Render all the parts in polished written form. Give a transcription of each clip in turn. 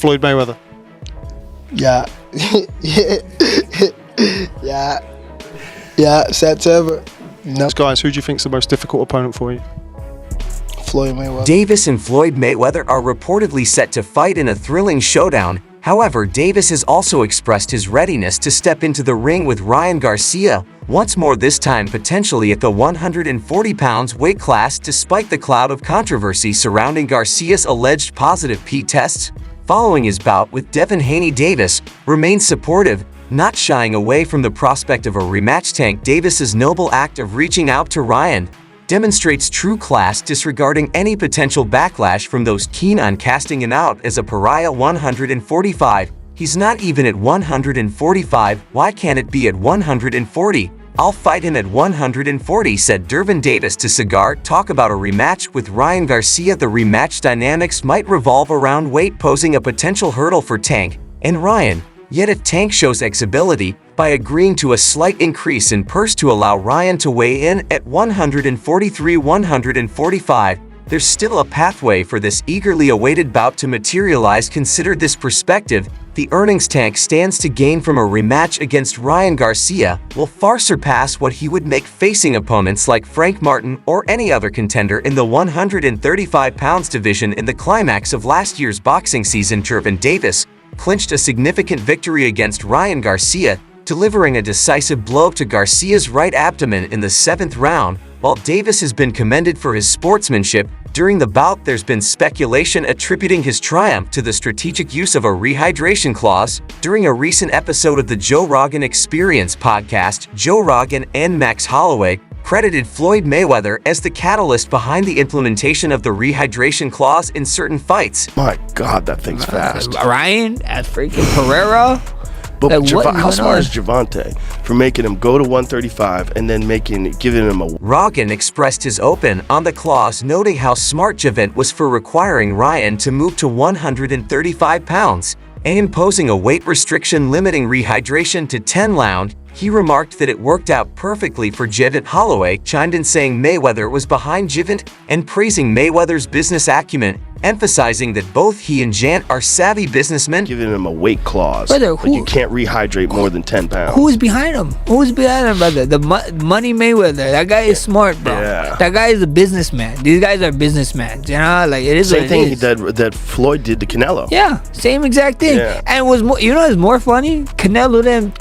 Floyd Mayweather. Yeah. Yeah, September. No. Guys, who do you think's the most difficult opponent for you? Floyd Mayweather. Davis and Floyd Mayweather are reportedly set to fight in a thrilling showdown. However, Davis has also expressed his readiness to step into the ring with Ryan Garcia, once more this time potentially at the 140 pounds weight class despite the cloud of controversy surrounding Garcia's alleged positive P tests. Following his bout with Devin Haney, Davis remains supportive, not shying away from the prospect of a rematch. Tank Davis's noble act of reaching out to Ryan demonstrates true class, disregarding any potential backlash from those keen on casting him out as a pariah. 145. He's not even at 145. Why can't it be at 140? I'll fight him at 140, said Gervonta Davis to Cigar. Talk about a rematch with Ryan Garcia. The rematch dynamics might revolve around weight, posing a potential hurdle for Tank and Ryan. Yet if Tank shows ability by agreeing to a slight increase in purse to allow Ryan to weigh in at 143-145, there's still a pathway for this eagerly awaited bout to materialize. Consider this perspective: the earnings Tank stands to gain from a rematch against Ryan Garcia will far surpass what he would make facing opponents like Frank Martin or any other contender in the 135 pounds division. In the climax of last year's boxing season, Gervonta Davis clinched a significant victory against Ryan Garcia, delivering a decisive blow to Garcia's right abdomen in the 7th round. While Davis has been commended for his sportsmanship during the bout, there's been speculation attributing his triumph to the strategic use of a rehydration clause. During a recent episode of the Joe Rogan Experience podcast, Joe Rogan and Max Holloway credited Floyd Mayweather as the catalyst behind the implementation of the rehydration clause in certain fights. My God, that thing's fast. Ryan at freaking Pereira. But Like, how smart is Gervonta for making him go to 135 and then giving him a... Rogan expressed his opinion on the clause, noting how smart Gervonta was for requiring Ryan to move to 135 pounds and imposing a weight restriction limiting rehydration to 10 rounds. He remarked that it worked out perfectly for Gervonta. Holloway chimed in saying Mayweather was behind Gervonta and praising Mayweather's business acumen, emphasizing that both he and Jant are savvy businessmen. Giving him a weight clause. Brother, Like you can't rehydrate more than 10 pounds. Who's behind him? Who's behind him, brother? The Money Mayweather. That guy is smart, bro. Yeah. That guy is a businessman. These guys are businessmen. You know, like it is. Same what thing it is. that Floyd did to Canelo. Yeah, same exact thing. Yeah. And was more, you know what's more funny? Canelo them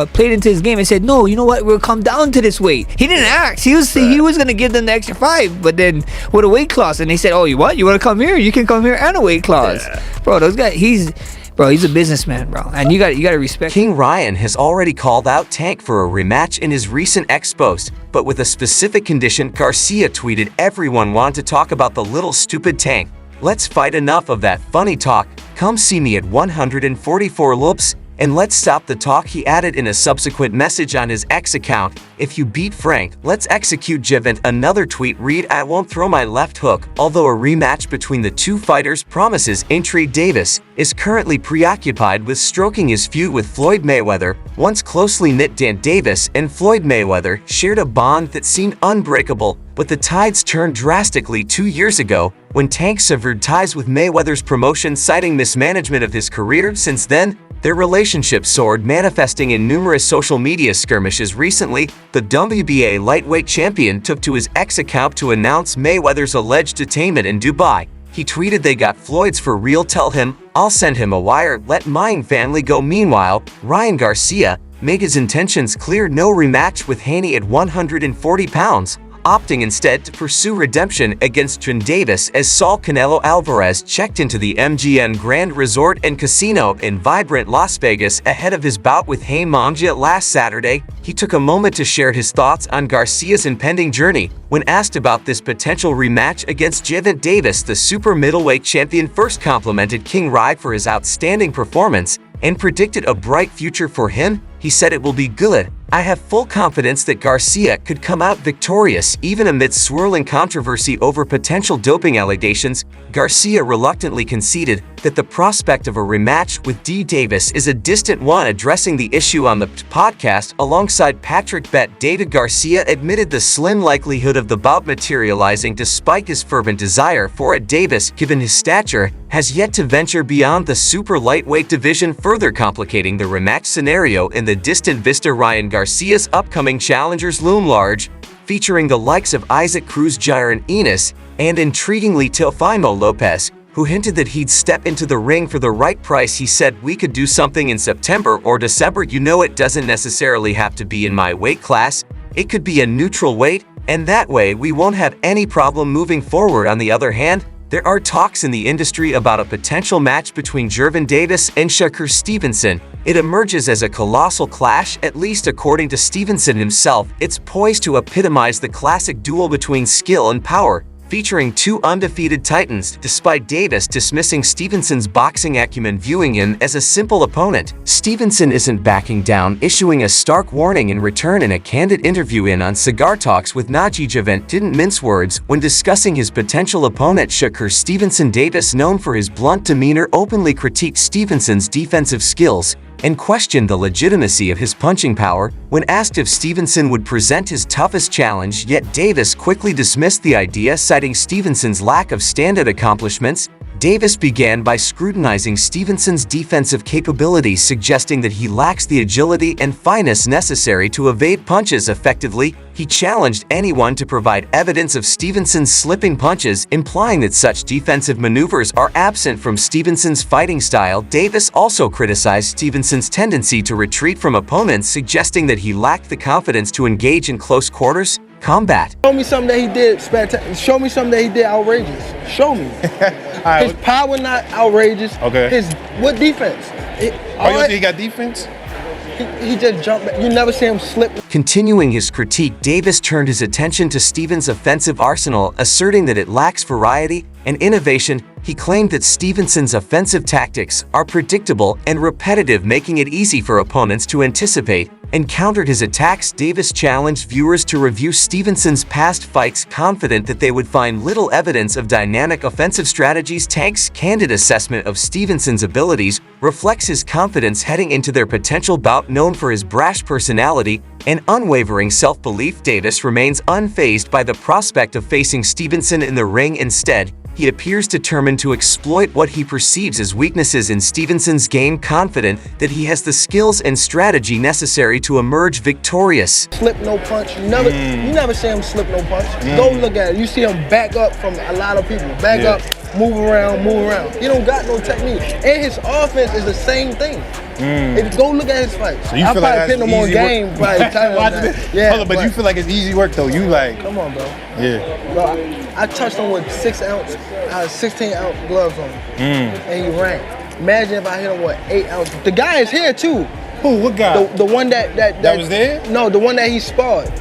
played into his game and said, no, you know what? We'll come down to this weight. He didn't ask. He was gonna give them the extra 5, but then with a weight clause, and they said, oh, you want to come here? You can come here and a weight clause, bro. Those guys, he's a businessman, bro, and you got to respect. King Ryan has already called out Tank for a rematch in his recent ex-post, but with a specific condition. Garcia tweeted, "Everyone want to talk about the little stupid Tank. Let's fight. Enough of that funny talk. Come see me at 144 loops, and let's stop the talk." He added in a subsequent message on his X account, "If you beat Frank, let's execute Gervonta." Another tweet read, "I won't throw my left hook." Although a rematch between the two fighters promises intrigue, Davis is currently preoccupied with stroking his feud with Floyd Mayweather. Once closely knit, Davis and Floyd Mayweather shared a bond that seemed unbreakable, but the tides turned drastically 2 years ago when Tank severed ties with Mayweather's promotion, citing mismanagement of his career. Since then, their relationship soared, manifesting in numerous social media skirmishes. Recently, the WBA lightweight champion took to his X account to announce Mayweather's alleged detainment in Dubai. He tweeted, "They got Floyd's for real. Tell him I'll send him a wire. Let mine family go." Meanwhile, Ryan Garcia made his intentions clear: no rematch with Haney at 140 pounds. Opting instead to pursue redemption against Gervonta Davis as Saul Canelo Alvarez checked into the MGM Grand Resort and Casino in vibrant Las Vegas ahead of his bout with Haim Manja last Saturday. He took a moment to share his thoughts on Garcia's impending journey. When asked about this potential rematch against Gervonta Davis, the super middleweight champion first complimented King Rye for his outstanding performance and predicted a bright future for him. He said, "It will be good. I have full confidence that Garcia could come out victorious even amidst swirling controversy over potential doping allegations. Garcia reluctantly conceded that the prospect of a rematch with D. Davis is a distant one. Addressing the issue on the podcast alongside Patrick Bet, David Garcia admitted the slim likelihood of the bout materializing despite his fervent desire for it. Davis, given his stature, has yet to venture beyond the super lightweight division, further complicating the rematch scenario in the distant vista. Ryan Garcia's upcoming challengers loom large, featuring the likes of Isaac Cruz, Jaron Ennis, and intriguingly Teofimo Lopez, who hinted that he'd step into the ring for the right price. He said, "We could do something in September or December. You know, it doesn't necessarily have to be in my weight class. It could be a neutral weight, and that way we won't have any problem moving forward." On the other hand, there are talks in the industry about a potential match between Gervonta Davis and Shakur Stevenson. It emerges as a colossal clash, at least according to Stevenson himself. It's poised to epitomize the classic duel between skill and power, featuring two undefeated titans, despite Davis dismissing Stevenson's boxing acumen, viewing him as a simple opponent. Stevenson isn't backing down, issuing a stark warning in return. In a candid interview on Cigar Talks with Najee Javent, didn't mince words when discussing his potential opponent Shakur Stevenson. Davis, known for his blunt demeanor, openly critiqued Stevenson's defensive skills and questioned the legitimacy of his punching power. When asked if Stevenson would present his toughest challenge, yet Davis quickly dismissed the idea, citing Stevenson's lack of standout accomplishments. Davis began by scrutinizing Stevenson's defensive capabilities, suggesting that he lacks the agility and finesse necessary to evade punches effectively. He challenged anyone to provide evidence of Stevenson's slipping punches, implying that such defensive maneuvers are absent from Stevenson's fighting style. Davis also criticized Stevenson's tendency to retreat from opponents, suggesting that he lacked the confidence to engage in close quarters combat. Show me something that he did spectacular. Show me something that he did outrageous. Show me. Right, his power not outrageous. Okay. His what defense? You don't think he got defense? He just jumped back. You never see him slip. Continuing his critique, Davis turned his attention to Stevens' offensive arsenal, asserting that it lacks variety and innovation. He claimed that Stevenson's offensive tactics are predictable and repetitive, making it easy for opponents to anticipate and countered his attacks. Davis challenged viewers to review Stevenson's past fights, confident that they would find little evidence of dynamic offensive strategies. Tank's candid assessment of Stevenson's abilities reflects his confidence heading into their potential bout. Known for his brash personality and unwavering self-belief, Davis remains unfazed by the prospect of facing Stevenson in the ring. Instead, he appears determined to exploit what he perceives as weaknesses in Stevenson's game, confident that he has the skills and strategy necessary to emerge victorious. Slip no punch. You never see him slip no punch. Go look at it. You see him back up from a lot of people. Back up, move around, move around. He don't got no technique. And his offense is the same thing. If you go look at his fights, So you I feel probably like put that's him on easy game. work? Probably title on Watching that. it? Yeah, Hold on, but you feel like it's easy work though. You like, come on, bro. yeah. Bro, I touched him with 16-ounce gloves on, and he ran. Imagine if I hit him with 8 ounce. The guy is here too. Who? What guy? The one that was there? No, the one that he sparred.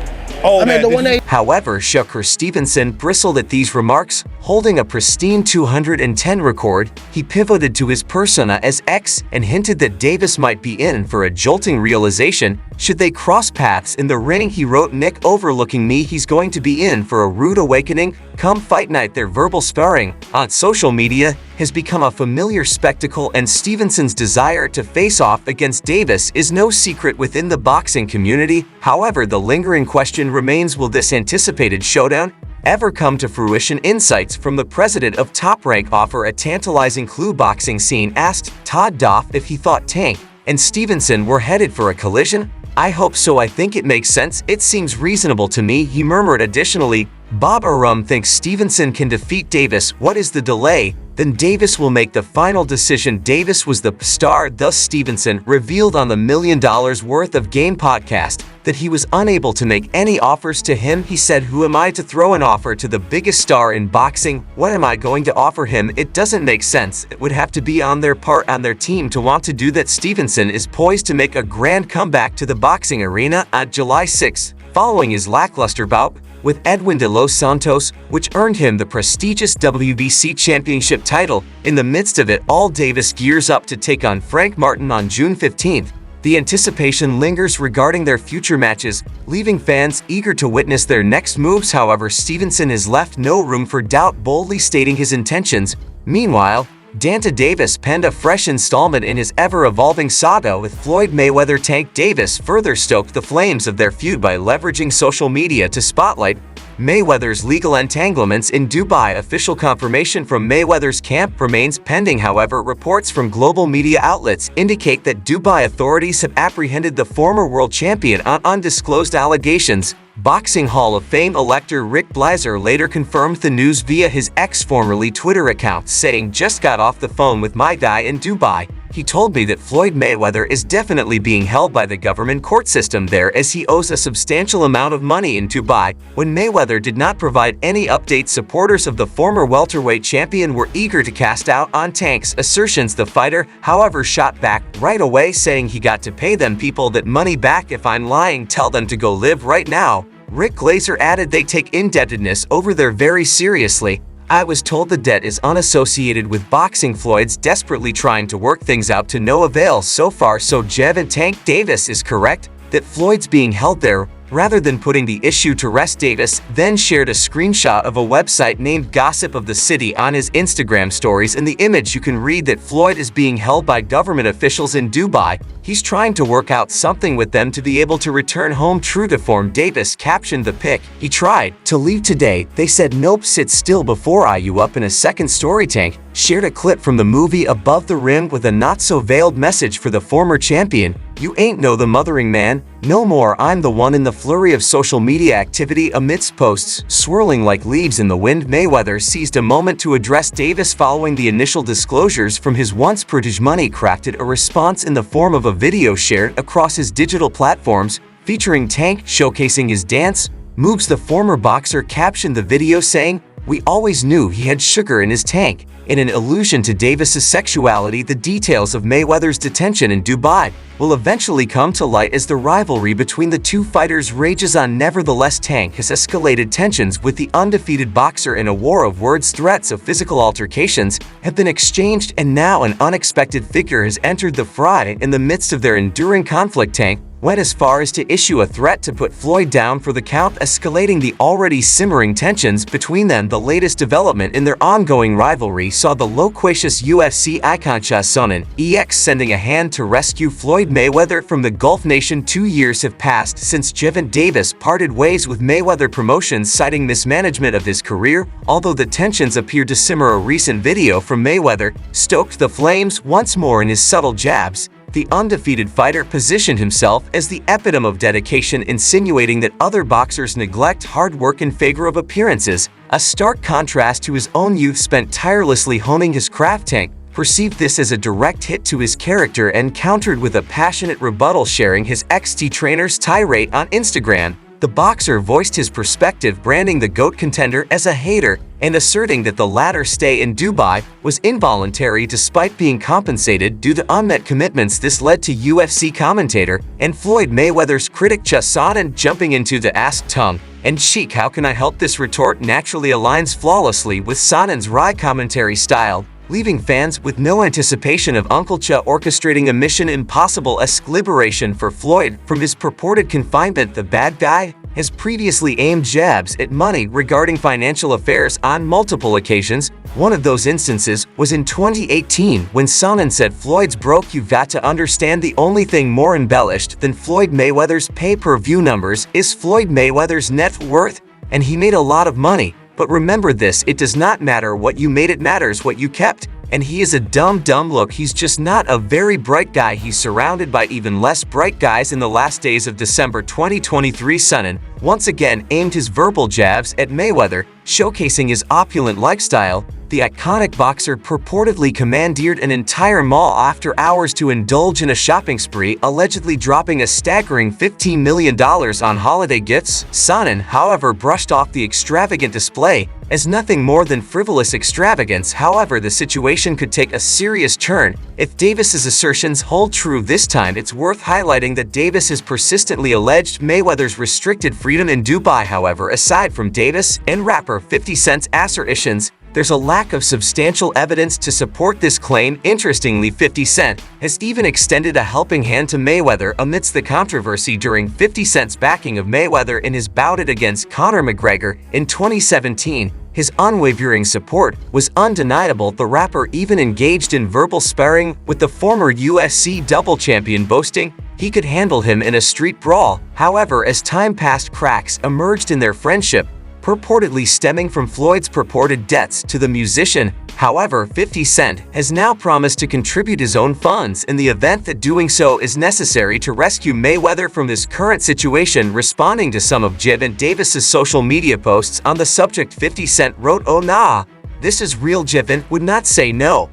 Oh, I mean, the one that. However, Shakur Stevenson bristled at these remarks. Holding a pristine 210 record, he pivoted to his persona as X and hinted that Davis might be in for a jolting realization should they cross paths in the ring. He wrote, "Nick overlooking me, he's going to be in for a rude awakening come fight night." Their verbal sparring on social media has become a familiar spectacle, and Stevenson's desire to face off against Davis is no secret within the boxing community. However, the lingering question remains, will this anticipated showdown ever come to fruition? Insights from the president of Top Rank offer a tantalizing clue. Boxing Scene asked Todd Doff if he thought Tank and Stevenson were headed for a collision. "I hope so. I think it makes sense. It seems reasonable to me," he murmured. Additionally, Bob Arum thinks Stevenson can defeat Davis. "What is the delay? Then Davis will make the final decision." Davis was the star, thus Stevenson revealed on the $1 Million Worth of Game podcast that he was unable to make any offers to him. He said, "Who am I to throw an offer to the biggest star in boxing? What am I going to offer him? It doesn't make sense. It would have to be on their part, on their team, to want to do that." Stevenson is poised to make a grand comeback to the boxing arena on July 6th, following his lackluster bout with Edwin de Los Santos, which earned him the prestigious WBC championship title. In the midst of it all, Davis gears up to take on Frank Martin on June 15th. The anticipation lingers regarding their future matches, leaving fans eager to witness their next moves. However, Stevenson has left no room for doubt, boldly stating his intentions. Meanwhile, Gervonta Davis penned a fresh installment in his ever-evolving saga with Floyd Mayweather. Tank Davis further stoked the flames of their feud by leveraging social media to spotlight Mayweather's legal entanglements in Dubai. Official confirmation from Mayweather's camp remains pending. However, reports from global media outlets indicate that Dubai authorities have apprehended the former world champion on undisclosed allegations. Boxing Hall of Fame elector Rick Blazer later confirmed the news via his ex-formerly Twitter account, saying, "Just got off the phone with my guy in Dubai. He told me that Floyd Mayweather is definitely being held by the government court system there, as he owes a substantial amount of money in Dubai." When Mayweather did not provide any updates, supporters of the former welterweight champion were eager to cast out on Tank's assertions. The fighter, however, shot back right away, saying he got to pay them people that money back. "If I'm lying, tell them to go live right now." Rick Blazer added they take indebtedness over there very seriously. "I was told the debt is unassociated with boxing. Floyd's desperately trying to work things out to no avail so far." So Tank Davis is correct that Floyd's being held there. Rather than putting the issue to rest, Davis then shared a screenshot of a website named Gossip of the City on his Instagram stories. In the image, you can read that Floyd is being held by government officials in Dubai. He's trying to work out something with them to be able to return home. True to form, Davis captioned the pic, "He tried to leave today. They said nope, sit still before I you up." In a second story, Tank shared a clip from the movie Above the Rim with a not-so-veiled message for the former champion. "You ain't no the mothering man. No more. I'm the one." In the flurry of social media activity amidst posts swirling like leaves in the wind, Mayweather seized a moment to address Davis following the initial disclosures from his once protege. Money crafted a response in the form of a video shared across his digital platforms featuring Tank showcasing his dance moves. The former boxer captioned the video saying, "We always knew he had sugar in his tank," in an allusion to Davis's sexuality. The details of Mayweather's detention in Dubai will eventually come to light as the rivalry between the two fighters rages on. Nevertheless, Tank has escalated tensions with the undefeated boxer in a war of words. Threats of physical altercations have been exchanged, and now an unexpected figure has entered the fray. In the midst of their enduring conflict, Tank went as far as to issue a threat to put Floyd down for the count, escalating the already simmering tensions between them. The latest development in their ongoing rivalry saw the loquacious UFC icon Sonnen EX sending a hand to rescue Floyd Mayweather from the Gulf nation. 2 years have passed since Gervonta Davis parted ways with Mayweather Promotions, citing mismanagement of his career. Although the tensions appear to simmer, a recent video from Mayweather stoked the flames once more. In his subtle jabs, the undefeated fighter positioned himself as the epitome of dedication, insinuating that other boxers neglect hard work in favor of appearances, a stark contrast to his own youth spent tirelessly honing his craft. Tank perceived this as a direct hit to his character and countered with a passionate rebuttal, sharing his ex-T trainer's tirade on Instagram. The boxer voiced his perspective, branding the GOAT contender as a hater and asserting that the latter's stay in Dubai was involuntary despite being compensated due to unmet commitments. This led to UFC commentator and Floyd Mayweather's critic Sonnen jumping into the "ask tongue and cheek, how can I help?" This retort naturally aligns flawlessly with Sonnen's wry commentary style, leaving fans with no anticipation of Uncle Cha orchestrating a Mission Impossible-esque liberation for Floyd from his purported confinement. The bad guy has previously aimed jabs at money regarding financial affairs on multiple occasions. One of those instances was in 2018 when Sonnen said, "Floyd's broke. You've got to understand the only thing more embellished than Floyd Mayweather's pay-per-view numbers is Floyd Mayweather's net worth, and he made a lot of money. But remember this, it does not matter what you made, it matters what you kept. And he is a dumb look. He's just not a very bright guy. He's surrounded by even less bright guys." In the last days of December 2023, Sonnen once again aimed his verbal jabs at Mayweather, showcasing his opulent lifestyle. The iconic boxer purportedly commandeered an entire mall after hours to indulge in a shopping spree, allegedly dropping a staggering $15 million on holiday gifts. Sonnen, however, brushed off the extravagant display as nothing more than frivolous extravagance. However, the situation could take a serious turn if Davis's assertions hold true. This time, it's worth highlighting that Davis has persistently alleged Mayweather's restricted freedom in Dubai. However, aside from Davis and rapper 50 Cent's assertions, there's a lack of substantial evidence to support this claim. Interestingly, 50 Cent has even extended a helping hand to Mayweather amidst the controversy during 50 Cent's backing of Mayweather in his bout against Conor McGregor in 2017. His unwavering support was undeniable. The rapper even engaged in verbal sparring with the former UFC double champion, boasting he could handle him in a street brawl. However, as time passed, cracks emerged in their friendship, purportedly stemming from Floyd's purported debts to the musician. However, 50 Cent has now promised to contribute his own funds in the event that doing so is necessary to rescue Mayweather from this current situation. Responding to some of Gervonta Davis's social media posts on the subject, 50 Cent wrote, "Oh nah, this is real. Gervonta would not say no.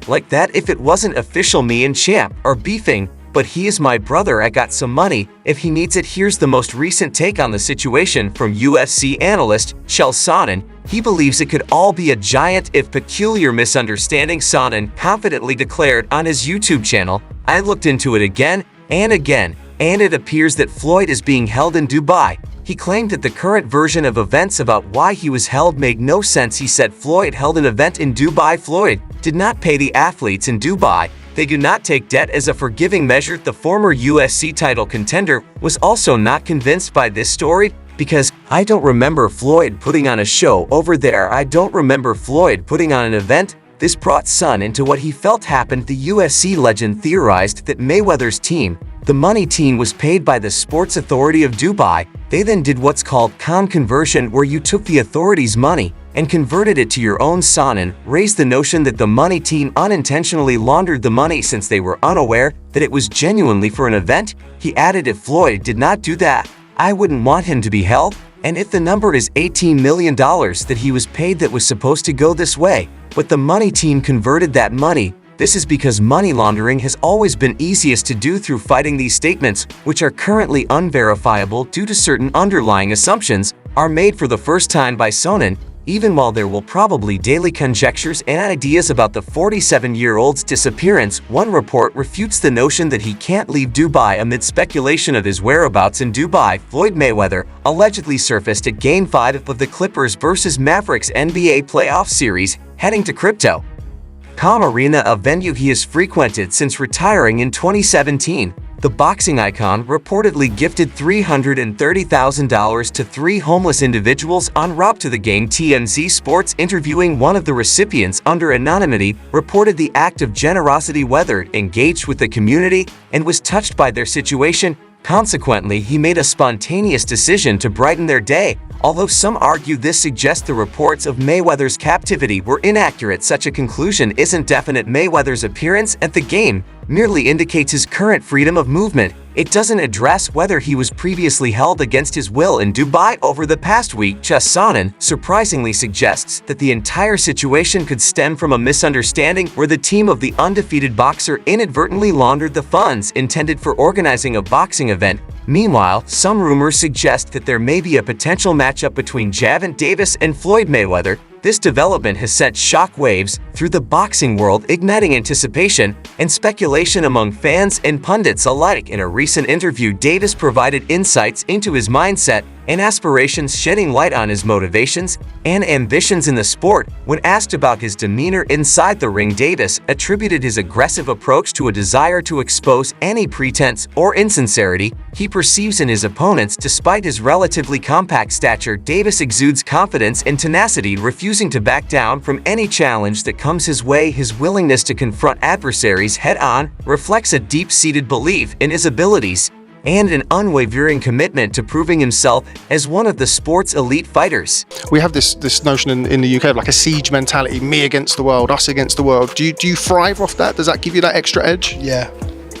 Like that if it wasn't official. Me and Champ are beefing, but he is my brother. I got some money if he needs it." Here's the most recent take on the situation from UFC analyst Chael Sonnen. He believes it could all be a giant if peculiar misunderstanding. Sonnen confidently declared on his YouTube channel, "I looked into it again and again, and it appears that Floyd is being held in Dubai." He claimed that the current version of events about why he was held made no sense. He said Floyd held an event in Dubai. Floyd did not pay the athletes in Dubai. They do not take debt as a forgiving measure. The former UFC title contender was also not convinced by this story because, "I don't remember Floyd putting on a show over there. I don't remember Floyd putting on an event." This brought Sun into what he felt happened. The UFC legend theorized that Mayweather's team, the money team, was paid by the Sports Authority of Dubai. They then did what's called conversion, where you took the authority's money and converted it to your own. Sonnen raised the notion that the money team unintentionally laundered the money since they were unaware that it was genuinely for an event. He added, "If Floyd did not do that, I wouldn't want him to be held. And if the number is $18 million that he was paid that was supposed to go this way, but the money team converted that money, this is because money laundering has always been easiest to do through fighting." These statements, which are currently unverifiable due to certain underlying assumptions, are made for the first time by Sonnen, even while there will probably daily conjectures and ideas about the 47-year-old's disappearance. One report refutes the notion that he can't leave Dubai amid speculation of his whereabouts in Dubai. Floyd Mayweather allegedly surfaced at Game 5 of the Clippers vs Mavericks NBA playoff series, heading to Crypto.com Arena, a venue he has frequented since retiring in 2017. The boxing icon reportedly gifted $330,000 to 3 homeless individuals en route to the game. TMZ Sports, interviewing one of the recipients under anonymity, reported the act of generosity. Weather engaged with the community and was touched by their situation. Consequently, he made a spontaneous decision to brighten their day. Although some argue this suggests the reports of Mayweather's captivity were inaccurate, such a conclusion isn't definite. Mayweather's appearance at the game merely indicates his current freedom of movement. It doesn't address whether he was previously held against his will in Dubai over the past week. Sonnen surprisingly suggests that the entire situation could stem from a misunderstanding where the team of the undefeated boxer inadvertently laundered the funds intended for organizing a boxing event. Meanwhile, some rumors suggest that there may be a potential matchup between Gervonta Davis and Floyd Mayweather. This development has sent shockwaves through the boxing world, igniting anticipation and speculation among fans and pundits alike. In a recent interview, Davis provided insights into his mindset and aspirations, shedding light on his motivations and ambitions in the sport. When asked about his demeanor inside the ring, Davis attributed his aggressive approach to a desire to expose any pretense or insincerity he perceives in his opponents. Despite his relatively compact stature, Davis exudes confidence and tenacity, refusing to back down from any challenge that comes his way. His willingness to confront adversaries head-on reflects a deep-seated belief in his abilities and an unwavering commitment to proving himself as one of the sport's elite fighters. We have this notion in the UK of like a siege mentality, me against the world, us against the world. Do you thrive off that? Does that give you that extra edge? Yeah,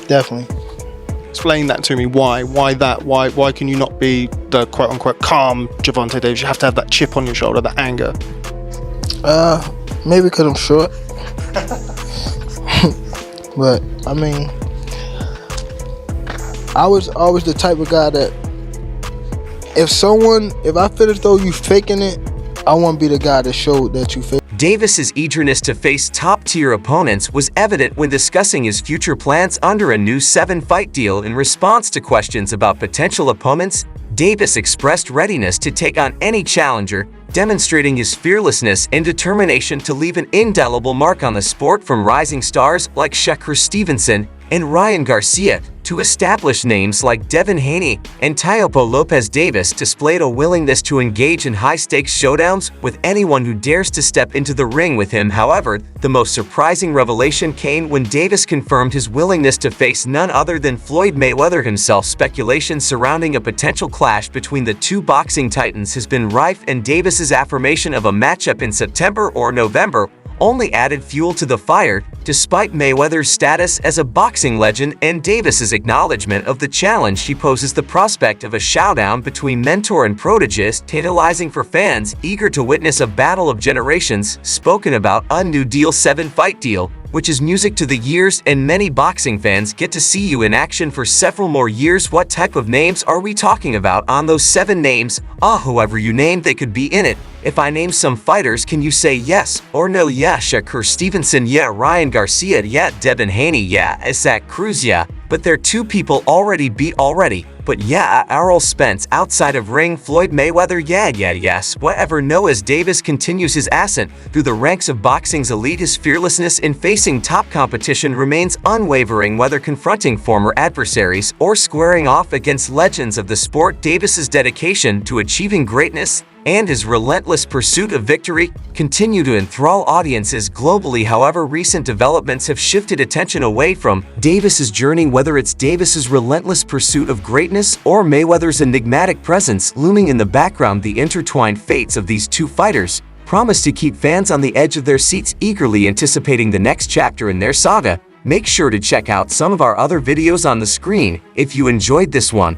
definitely. Explain that to me. Why? Why that? Why can you not be the quote-unquote calm Gervonta Davis? You have to have that chip on your shoulder, that anger. Maybe because I'm short. But, I mean, I was always the type of guy that if I feel as though you faking it, I want to be the guy that showed that you fake. Davis's eagerness to face top-tier opponents was evident when discussing his future plans under a new 7-fight deal. In response to questions about potential opponents, Davis expressed readiness to take on any challenger, demonstrating his fearlessness and determination to leave an indelible mark on the sport, from rising stars like Shakur Stevenson and Ryan Garcia to established names like Devin Haney and Teopo Lopez. Davis displayed a willingness to engage in high-stakes showdowns with anyone who dares to step into the ring with him. However, the most surprising revelation came when Davis confirmed his willingness to face none other than Floyd Mayweather himself. Speculation surrounding a potential clash between the two boxing titans has been rife, and Davis's affirmation of a matchup in September or November only added fuel to the fire. Despite Mayweather's status as a boxing legend and Davis's acknowledgement of the challenge, she poses the prospect of a showdown between mentor and protege, tantalizing for fans eager to witness a battle of generations. Spoken about a New Deal 7-fight deal, which is music to the ears, and many boxing fans get to see you in action for several more years. What type of names are we talking about on those 7 names? Whoever you name, they could be in it. If I name some fighters, can you say yes or no? Yeah, Shakur Stevenson, yeah. Ryan Garcia, yeah. Devin Haney, yeah. Isaac Cruz, yeah. But they're 2 people already beat already. But yeah, Errol Spence outside of ring. Floyd Mayweather, yes. Whatever. No, as Davis continues his ascent through the ranks of boxing's elite, his fearlessness in facing top competition remains unwavering, whether confronting former adversaries or squaring off against legends of the sport. Davis's dedication to achieving greatness and his relentless pursuit of victory continue to enthrall audiences globally. However, recent developments have shifted attention away from Davis's journey, whether it's Davis's relentless pursuit of greatness or Mayweather's enigmatic presence looming in the background. The intertwined fates of these 2 fighters promise to keep fans on the edge of their seats, eagerly anticipating the next chapter in their saga. Make sure to check out some of our other videos on the screen if you enjoyed this one.